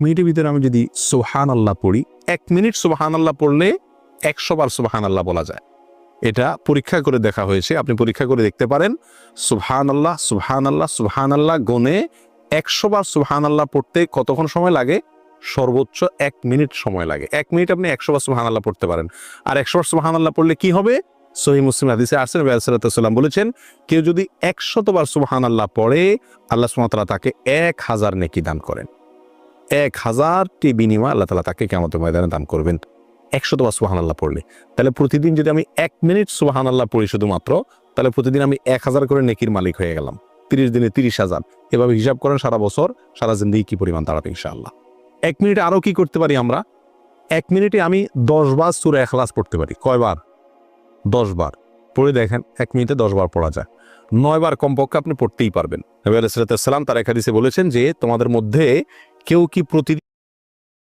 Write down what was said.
মিনিটের ভিতরে আমি যদি সুবহানাল্লাহ পড়ি, 1 মিনিট সুবহানাল্লাহ পড়লে 100 বার সুবহানাল্লাহ বলা যায়। এটা পরীক্ষা করে দেখা হয়েছে, আপনি পরীক্ষা করে দেখতে পারেন। সুবহানাল্লাহ সুবহানাল্লাহ সুবহানাল্লাহ গুনে 100 বার সুবহানাল্লাহ পড়তে কতক্ষণ সময় লাগে? সর্বোচ্চ 1 মিনিট সময় লাগে। 1 মিনিট আপনি 100 বার সুবহানাল্লাহ পড়তে পারেন। আর 100 বার সুবহানাল্লাহ পড়লে কি হবে? সহিহ মুসলিম হাদিসে আসছে, নবী সাল্লাল্লাহু আলাইহি ওয়াসাল্লাম বলেছেন, কেউ যদি 100 বার সুবহানাল্লাহ পড়ে, আল্লাহ সুবহানাহু ওয়া তাআলা তাকে 1000 নেকি দান করেন। 1000টি বিনিময় আল্লাহ তাআলা তাকে কিয়ামতের ময়দানে দান করবেন 100 বার সুবহানাল্লাহ পড়লে। তাহলে প্রতিদিন যদি আমি 1 মিনিট সুবহানাল্লাহ পড়ি শুধুমাত্র, তাহলে প্রতিদিন আমি 1000 করে নেকির মালিক হয়ে গেলাম। 30 দিনে 30,000। এভাবে হিসাব করেন সারা বছর, সারা জিন্দেগি কি পরিমাণ দাঁড়াবে ইনশাআল্লাহ। 1 মিনিটে আরো কি করতে পারি আমরা? 1 মিনিটে আমি 10 বার সূরা ইখলাস পড়তে পারি। কয়বার? 10 বার। পড়ে দেখেন 1 মিনিটে 10 বার পড়া যায়। 9 বার কমপক্ষে আপনি পড়তেই পারবেন। নবী আলাইহিস সালাম তার এক হাদিসে বলেছেন যে, তোমাদের মধ্যে কেউ কি প্রতিদিন